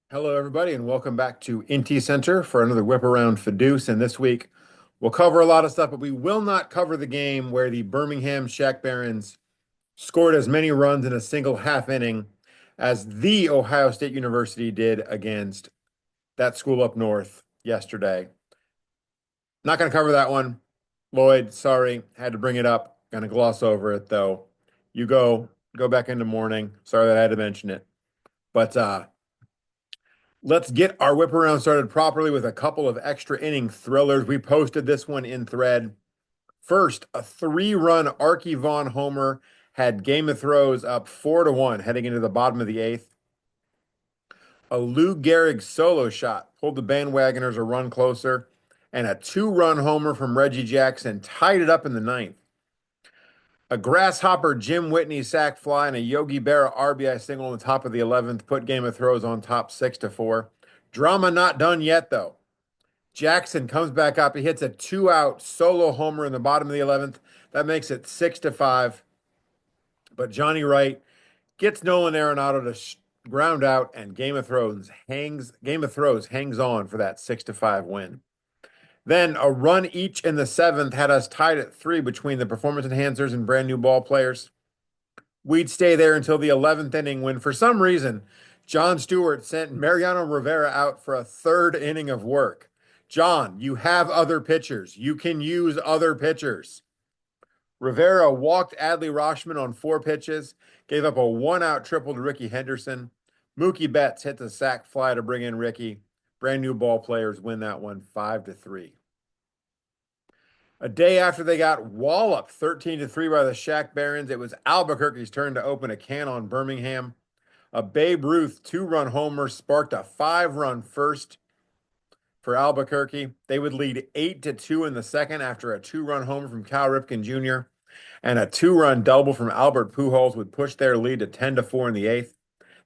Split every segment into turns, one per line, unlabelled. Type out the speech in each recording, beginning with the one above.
Hello, everybody, and welcome back to IntyCenter for another whip around FODEUSS. And this week, we'll cover a lot of stuff, but we will not cover the game where the Birmingham Shack Barons scored as many runs in a single half inning as the Ohio State University did against that school up north yesterday. Not going to cover that one. Lloyd, sorry, had to bring it up. Going to gloss over it though. You go back into mourning. Sorry that I had to mention it. But let's get our whip around started properly with a couple of extra inning thrillers. We posted this one in thread. First, a 3-run Archie Vaughn homer had Game of Throws up 4-1 heading into the bottom of the eighth. A Lou Gehrig solo shot pulled the bandwagoners a run closer, and a 2-run homer from Reggie Jackson tied it up in the ninth. A grasshopper Jim Whitney sac fly and a Yogi Berra RBI single on the top of the 11th put Game of Throws on top 6-4. Drama not done yet, though. Jackson comes back up. He hits a 2-out solo homer in the bottom of the 11th. That makes it 6-5. But Johnny Wright gets Nolan Arenado to ground out, and Game of Throws hangs on for that 6-5 win. Then a run each in the seventh had us tied at 3 between the performance enhancers and brand new ball players. We'd stay there until the 11th inning when, for some reason, John Stewart sent Mariano Rivera out for a third inning of work. John, you have other pitchers. You can use other pitchers. Rivera walked Adley Rashman on 4 pitches, gave up a 1-out triple to Ricky Henderson. Mookie Betts hit the sac fly to bring in Ricky. Brand new ball players win that one 5-3. A day after they got walloped 13-3 by the Shack Barons, it was Albuquerque's turn to open a can on Birmingham. A Babe Ruth 2-run homer sparked a 5-run first for Albuquerque. They would lead 8-2 in the second after a 2-run homer from Cal Ripken Jr. and a 2-run double from Albert Pujols would push their lead to 10-4 in the eighth.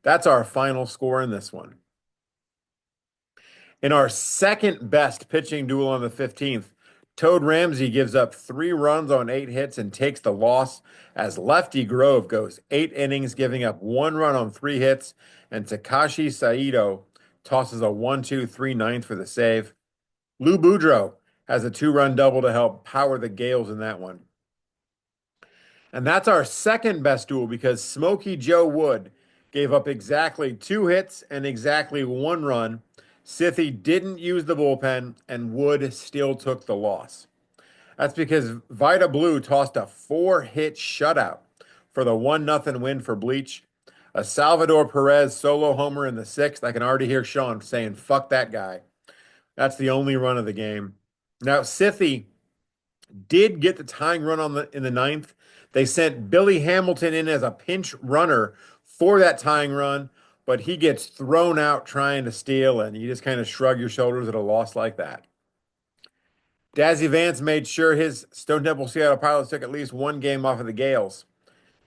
That's our final score in this one. In our second best pitching duel on the 15th, Toad Ramsey gives up 3 runs on 8 hits and takes the loss as Lefty Grove goes 8 innings, giving up 1 run on 3 hits, and Takashi Saito tosses a 1-2-3 ninth for the save. Lou Boudreau has a 2-run double to help power the Gales in that one. And that's our second best duel because Smokey Joe Wood gave up exactly 2 hits and exactly 1 run. Sithy didn't use the bullpen, and Wood still took the loss. That's because Vida Blue tossed a 4-hit shutout for the 1-0 win for Bleach. A Salvador Perez solo homer in the 6th. I can already hear Sean saying, fuck that guy. That's the only run of the game. Now, Sithy did get the tying run in the ninth. They sent Billy Hamilton in as a pinch runner for that tying run, but he gets thrown out trying to steal, and you just kind of shrug your shoulders at a loss like that. Dazzy Vance made sure his Stone Temple Seattle Pilots took at least 1 game off of the Gales.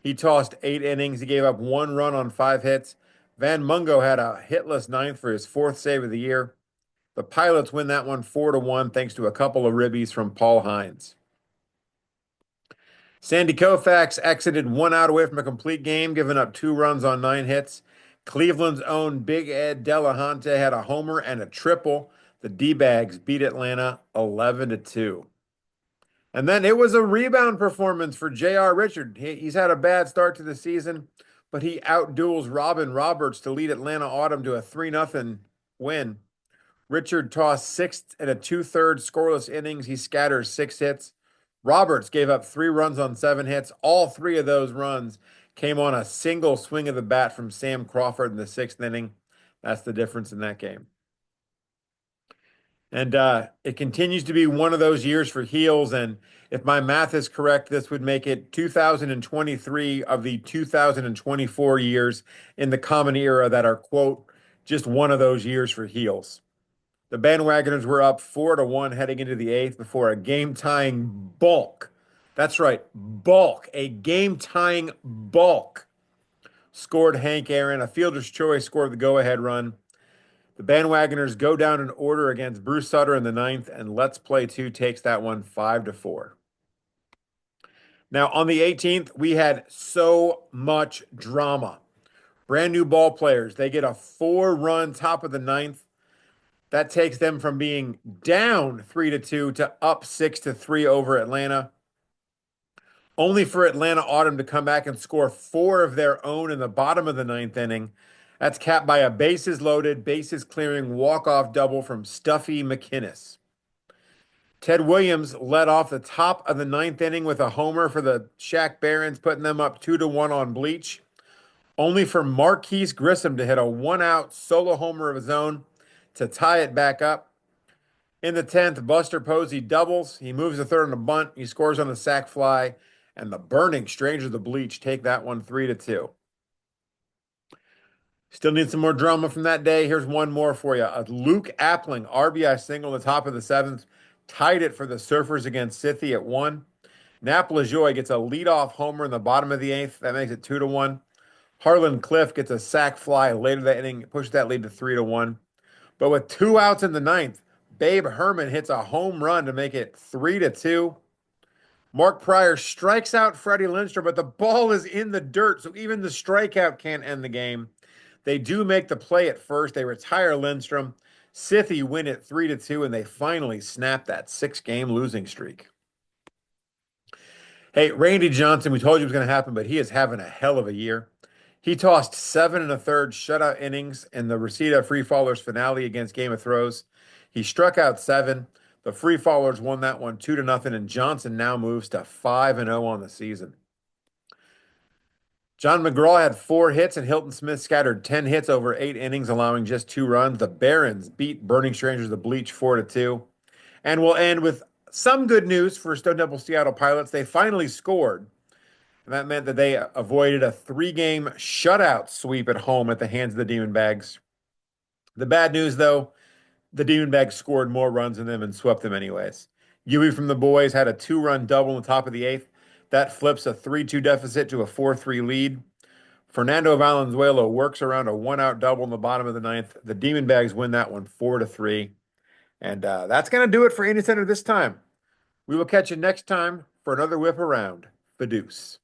He tossed 8 innings. He gave up 1 run on 5 hits. Van Mungo had a hitless ninth for his 4th save of the year. The Pilots win that one 4-1 thanks to a couple of ribbies from Paul Hines. Sandy Koufax exited 1 out away from a complete game, giving up 2 runs on 9 hits. Cleveland's own Big Ed Delahunty had a homer and a triple. The D-Bags beat Atlanta 11-2. And then it was a rebound performance for J.R. Richard. He's had a bad start to the season, but he outduels Robin Roberts to lead Atlanta Autumn to a 3-0 win. Richard tossed 6 and a 2/3 scoreless innings. He scatters 6 hits. Roberts gave up 3 runs on 7 hits. All 3 of those runs came on a single swing of the bat from Sam Crawford in the 6th inning. That's the difference in that game. And it continues to be one of those years for heels. And if my math is correct, this would make it 2023 of the 2024 years in the common era that are, quote, just one of those years for heels. The bandwagoners were up 4-1 heading into the 8th before a game-tying bulk. That's right, bulk. A game-tying bulk scored Hank Aaron. A fielder's choice scored the go-ahead run. The bandwagoners go down in order against Bruce Sutter in the 9th, and Let's Play 2 takes that one 5-4. Now, on the 18th, we had so much drama. Brand new ball players. They get a 4-run top of the ninth. That takes them from being down 3-2 to up 6-3 over Atlanta. Only for Atlanta Autumn to come back and score four of their own in the bottom of the ninth inning. That's capped by a bases loaded, bases clearing walk-off double from Stuffy McInnes. Ted Williams led off the top of the ninth inning with a homer for the Shaq Barons, putting them up 2-1 on Bleach. Only for Marquise Grissom to hit a one-out solo homer of his own to tie it back up. In the 10th, Buster Posey doubles. He moves the third on a bunt. He scores on the sac fly. And the Burning Strangers of the Bleach take that one 3-2. Still need some more drama from that day. Here's one more for you. A Luke Appling RBI single in the top of the seventh tied it for the Surfers against Scythia at 1. Nap LaJoie gets a leadoff homer in the bottom of the eighth. That makes it 2-1. Harlan Cliff gets a sac fly later that inning, pushes that lead to 3-1. But with 2 outs in the ninth, Babe Herman hits a home run to make it 3-2. Mark Pryor strikes out Freddie Lindstrom, but the ball is in the dirt, so even the strikeout can't end the game. They do make the play at first. They retire Lindstrom. Scythia win it 3-2, and they finally snap that 6-game losing streak. Hey, Randy Johnson, we told you it was going to happen, but he is having a hell of a year. He tossed 7 1/3 shutout innings in the Reseda Free Fallers finale against Game of Thrones. He struck out 7. The Free Fallers won that one 2-0, and Johnson now moves to 5-0 on the season. John McGraw had 4 hits, and Hilton Smith scattered 10 hits over 8 innings, allowing just 2 runs. The Barons beat Burning Strangers of the Bleach 4-2. And we'll end with some good news for Stone Temple Seattle Pilots. They finally scored. And that meant that they avoided a 3-game shutout sweep at home at the hands of the Demon Bags. The bad news, though, the Demon Bags scored more runs than them and swept them anyways. Yui from the boys had a 2-run double in the top of the eighth. That flips a 3-2 deficit to a 4-3 lead. Fernando Valenzuela works around a 1-out double in the bottom of the ninth. The Demon Bags win that one 4-3. And that's going to do it for IntyCenter this time. We will catch you next time for another whip around. FODEUSS.